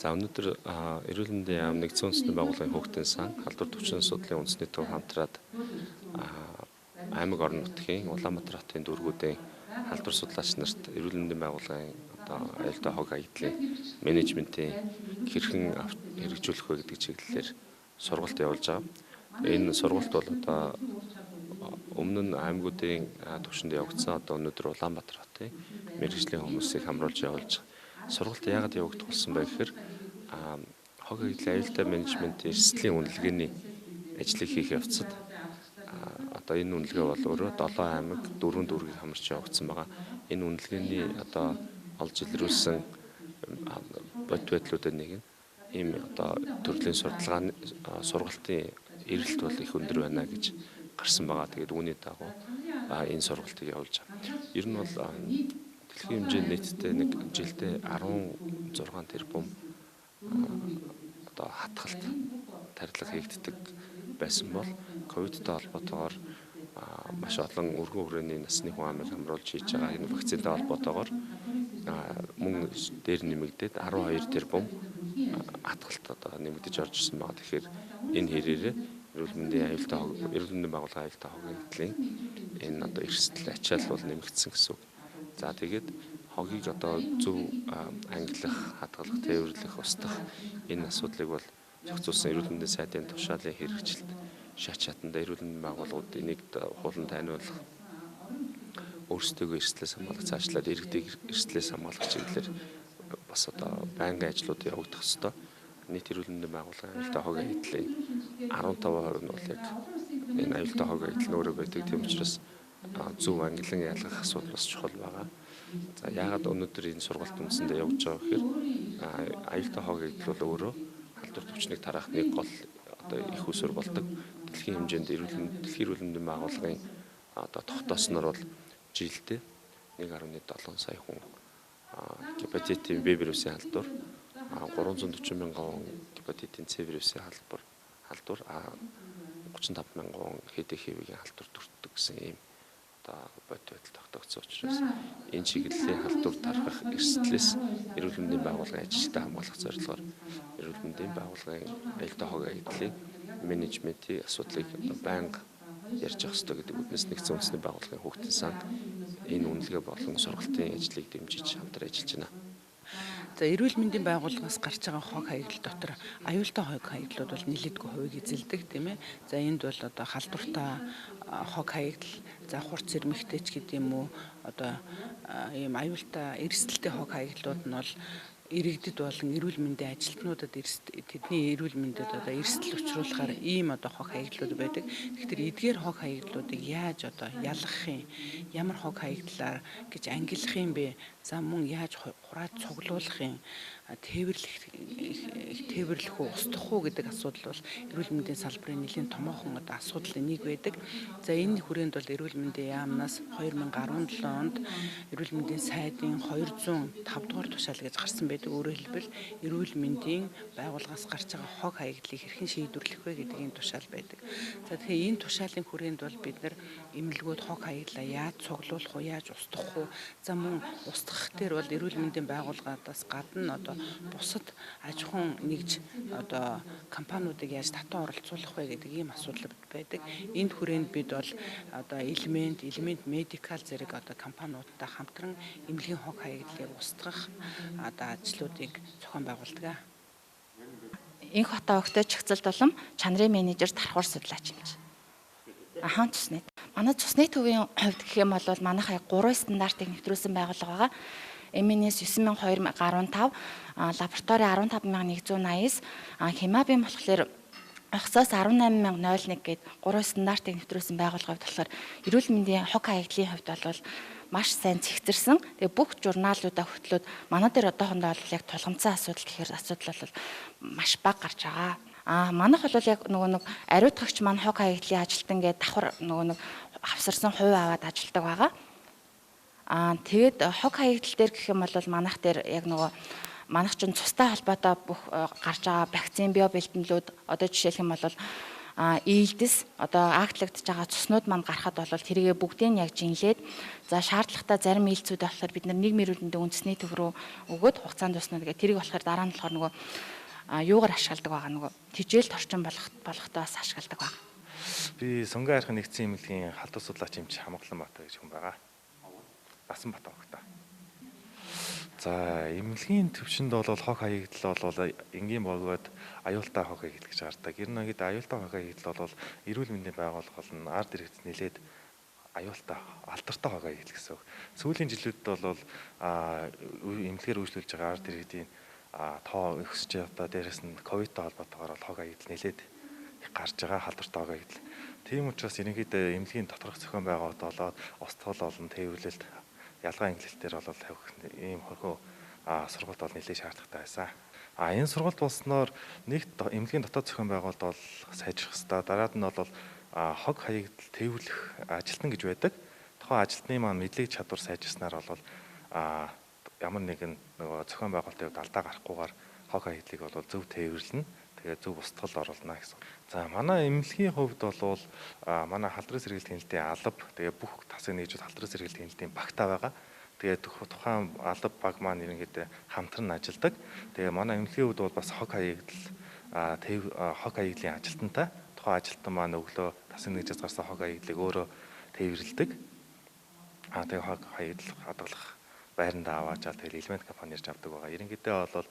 За өнөөдөр эрүүл мэндийн яам нэгдсэн үндэсний байгууллагын хүүхдийн сан халдвар төвчний асуудлын үндэсний төв хамтраад аймаг орон нутгийн Улаанбаатар хотын дүүргүүдийн халдвар судлаач нарт эрүүл мэндийн байгууллагын аюултай хог хаягдлын менежментийн хэрхэн хэрэгжүүлэх вэ гэдэг чиглэлээр сургалт явуулж байгаа. Энэ сургалт бол өмнө нь аймагуудын түвшинд явагдсан өнөөдөр Улаанбаатар хотын мэргэжлийн хүмүүсийг хамруулж явуулж байгаа. Сургалт яагаад явагдах болсон бэ гэхээр хог хаягдлын аюултай менежментийн эрсдлийн үнэлгээний ажлыг хийх явцад энэ үнэлгээ бол өөрөө 7 аймаг 4 дүүргийг хамарч явагдсан байгаа. Энэ үнэлгээний олж илрүүлсэн бод байдлуудын нэг нь ийм төрлийн сурталгааны сургалтын эрэлт бол их өндөр байна гэж гарсан байгаа. Тэгээд үүний дагуу энэ сургалтыг явуулж байгаа. Ер нь бол дэлхийн хэмжээнд нийтдээ нэг жилдээ 16 тэрбум хатгалт тарилга хийгддэг байсан бол ковидтай холбоотойгоор маш олон өргөн хүрээний насны хүн амыг хамруулж хийж байгаа энэ вакцинтай холбоотойгоор мөн дээр нэмэгдээд 12 тэрбум хатгалт нэмэгдэж орж ирсэн байгаа. Тэгэхээр энэ хэрээрээ эрүүл мэндийн байгууллагын аюултай хог хаягдлын энэ эрсдэл ачаал бол нэмэгдсэн гэсэн үг. За тэгээд хогийг зөв ангилах, хадгалах, тээвэрлэх, устгах энэ асуудлыг бол зохицуулсан эрүүл мэндийн сайдын тушаалын хэрэгжилт шат шатанда эрүүл мэндийн байгууллагууд энийг хуулан таниулах, өөрсдөө эрсдлээс хамгаалах, цаашлаад иргэдийг эрсдлээс хамгаалах чиглэлээр бас байнгын ажлууд явагдах ёстой. Нийт эрүүл мэндийн байгууллагын аюултай хог хаягдлын 15% нь бол яг энэ аюултай хог хаягдл нь өөрөө байдаг. Тийм учраас зөв ангилан ялгах асуудал бас чухал байгаа. За яагаад өнөөдөр энэ сургалт үндсэндээ явж байгаа гэхээр аюултай хог хаягдл бол өөрөө халдвар төвчнийг тараах нэг гол их усүр болдог. Дэлхийн хэмжээнд дэлхийн эрүүл мэндийн байгууллагын тогтоосноор бол жилдээ 1.7 сая хүн гепатитын B вирусын халдвар, 340 мянган гепатитын C вирусын халдвар, 35 мянган HIV-ийн халдвар төртдөг гэсэн ийм бод байдал тогтогдсон учраас энэ чиглэлийн халдвар тархах эрсдлээс эрүүл мэндийн байгууллагын ажилтнаа хамгаалах зорилгоор эрүүл мэндийн байгууллагын аюултай хог хаягдлын менежментийн асуудлыг байнга ярьж явах ёстой гэдэг үднэс нэгдсэн үндэсний байгууллагын хүүхдийн сан энэ үнэлгээ болон сургалтын ажлыг дэмжиж хамтран ажиллаж байна. За эрүүл мэндийн байгууллагаас гарч байгаа хог хаягдал дотор аюултай хог хаягдлууд бол нэлээдгүй хувийг эзэлдэг тийм ээ. За энд бол халдвартай хог хаягдал, за хурц сэрмэгтэйч гэдэг юм уу ийм аюултай эрсдэлтэй хог хаягдлууд нь бол иргэдэд болон эрүүл мэндийн ажилтнуудад тэдний эрүүл мэндэд эрсдэл учруулахаар ийм хог хаягдлууд байдаг. Тэгэхээр эдгээр хог хаягдлуудыг яаж ялгах юм, ямар хог хаягдлаар гэж ангилах юм бэ? За мөн яаж хурааж цуглуулах юм, тээвэрлэх үү, устгах уу гэдэг асуудал бол эрүүл мэндийн салбарын нэлийн томоохон асуудлын нэг байдаг. За энэ хүрээнд бол эрүүл мэндийн яамнаас 2017 онд эрүүл мэндийн сайдын 205 дугаар тушаал гэж гарсан байдаг. Өөрөөр хэлбэл эрүүл мэндийн байгууллагаас гарч байгаа хог хаягдлыг хэрхэн шийдвэрлэх вэ гэдэг энэ тушаал байдаг. За тэгэхээр энэ тушаалын хүрээнд бол бид нар эмнэлгүүд хог хаягдлаа яаж цуглуулах уу, яаж устгах уу, за мөн устгах дээр бол эрүүл мэндийн байгууллагаас гадна бусад аж ахуйн нэгж компаниудыг яаж татан оролцуулах вэ гэдэг ийм асуудал байдаг. Энд хүрээнд бид бол элемент медикал зэрэг компаниудтай хамтран эмнэлгийн хог хаягдлыг устгах ажлуудыг зохион байгуулдаг. Инх хотоо өгтөж чагцалт болон чанарын менежер тархуур судлаач юм чи. Цусны. Манай цусны төвийн хувьд гэх юм бол манайхаа 3 стандартыг нэвтрүүлсэн байгууллага байгаа. МНС 9215, лаборатори 15180, хемабим болохоор Огсоос 18001 гээд 3 стандартыг нэвтрүүлсэн байгууллага болохоор эрүүл мэндийн хог хаягдлын хувьд бол маш сайн цэгцэрсэн. Тэгээ бүх журналуудаа хөтлөөд манай дээр одоохондоо бол яг тулгамдсан асуудал гэхээр асуудал бол маш бага гарч байгаа. Манайх бол яг нэг ариутгагч маань хог хаягдлын ажилтан гээд давхар хавсарсан хувь аваад ажилдаг байгаа. Тэгээд хог хаягдал дээр гэх юм бол манайх дээр яг манайх чинь цустай холбоотой бүх гарч байгаа вакцин биобэлтэнлүүд одоо жишээлх юм бол ээлдэс одоо актлагдж байгаа цуснууд маань гарахад бол тэргээ бүгдийг яг жинлээд за шаардлагатай зарим ээлцүүд болохоор бид нар нийгмийн эрүүл мэндийн үндэсний төв рүү өгөөд хугацаанд туснаад тэгээ тэрийг болохоор дараа нь болохоор нөгөө юугаар ашигладаг байгаа нөгөө тижэл торчин болохдоо бас ашигладаг байна. Би Сүнгийн хайрхан нэгдсэн эмнэлгийн халдвар судлаач эмч Хамглан Баатар гэж хүн байгаа. Насан Бат охтой. За эмнэлгийн төвшөнд бол хог хаягдал бол энгийн богоод аюултай хог хаягдал гэж гардаг. Ер нь хэд аюултай хог хаягдал бол эрүүл мэндийн байгууллага болон ард иргэдэд нэлээд аюултай алдартай хог хаягдал гэсэн. Сүүлийн жилүүдэд бол эмнэлгээр үйлчлүүлж байгаа ард иргэдийн тоо өсөж одоо дээрэс нь ковидтой холбоотойгоор хог хаягдал нэлээд гарч байгаа халдвартай хог хаягдал. Тийм учраас ерөнхийдөө эмнэлгийн доторх зохион байгуулалт болоод устгал болон тээвэрлэлт ялгаа ангиллалтээр бол тавих ийм хөрхөө сургалт бол нэлээд шаардлагатай байсан. Энэ сургалт болсноор нэг эмнэлгийн дотоод зохион байгуулалт бол сайжрах ёстой. Дараад нь бол хог хаягдал тээвэрлэх ажилтан гэж байдаг. Тухайн ажилтны маань мэдлэг чадвар сайжирснаар бол ямар нэгэн нөгөө зохион байгуулалтын хувьд алдаа гарахгүйгээр хог хаягдлыг бол зөв тээвэрлэнэ. Тэгээ зөв устгал оруулна гэсэн. За манай эмнэлгийн хувьд бол манай халдварын сэргээлт хяналтын алба тэгээ бүх тасаг нэгжүүд халдварын сэргээлт хяналтын багтаа байгаа. Тэгээ тухайн алба баг маань ерөнхийдөө хамтран ажилладаг. Тэгээ манай эмнэлгийн хувьд бол бас хог хаягдлын ажилтнтай тухайн ажилтан маань өглөө тасаг нэгжээс гарсан хог хаягдлыг өөрөө тээвэрлэдэг. Тэгээ хог хаягдал хадгалах байранда аваачаал тэгэл элемент компани ирж авдаг байгаа. Ерөнхийдөө бол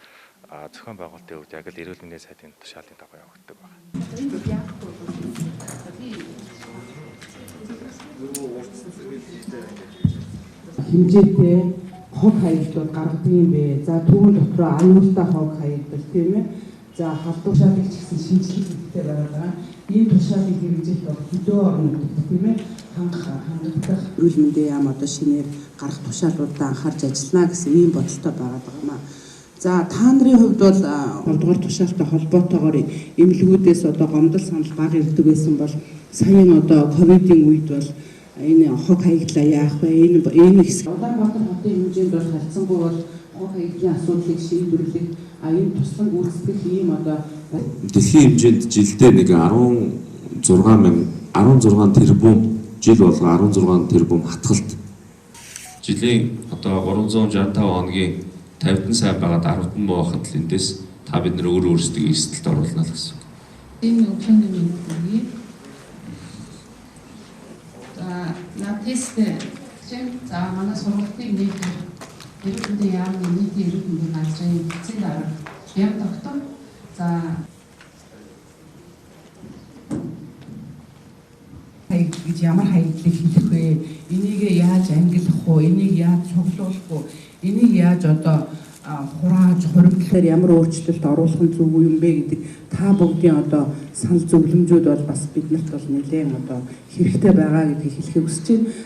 зохион байгуулалтын хувьд яг л эрүүл мэндийн сайдын тушаалын дагуу явагддаг байна. Хэмжээтэй хог хаягдлууд гаргадаг юм бэ. За түүн дотроо аюултай хог хаягдал тийм ээ. За халдвар тушаалыг ч гэсэн шинжилгээ хийхдээ байгаа. Энэ тушаалыг хэрэгжүүлэх бол хөдөө орон нутагт тийм ээ хангагдах эрүүл мэндийн яам одоо шинээр гарах тушаалуудаа анхаарч ажиллана гэсэн ийм бодолтой байгаа юм. За та нарын хувьд бол 2 дугаар тушаалтай холбоотойгоор эмнэлгүүдээс одоо гомдол санал бага ирдэг байсан бол сая энэ одоо ковидын үед бол энэ хог хаягдлаа яах вэ? Энэ хэсэг Улаанбаатар хотын хэмжээнд бол харьцангуй бол хог хаягдлын асуудлыг шийдвэрлэх энэ туслан гүйцэтгэх ийм одоо дэлхийн хэмжээнд жилдээ нэг 16 тэрбум жил болго 16 тэрбум хатгалт. Жилийн одоо 365 хоногийн 50 сая байгаад 10 байхад л эндээс та бид нар өөрсдөө эрсдэлд оруулна л гэсэн. Энэ өглөөний мэндийг за натестэй за манай сургалтын нэг эрүүл мэндийн яамны нийтийн эрүүл мэндийн газрын эцэг дарга Ям доктор за гэж ямар хаягдлыг хийх вэ? Энийг яаж ангилах вэ? Энийг яаж цуглуулах вэ? Энийг яаж одоо хурааж хуримтлахаар ямар өөрчлөлт оруулах нь зөв юм бэ гэдэг та бүгдийн одоо санал зөвлөмжүүд бол бас биднэрт бол нэлээд одоо хэрэгтэй байгаа гэдгийг хэлхийг хүсэж байна.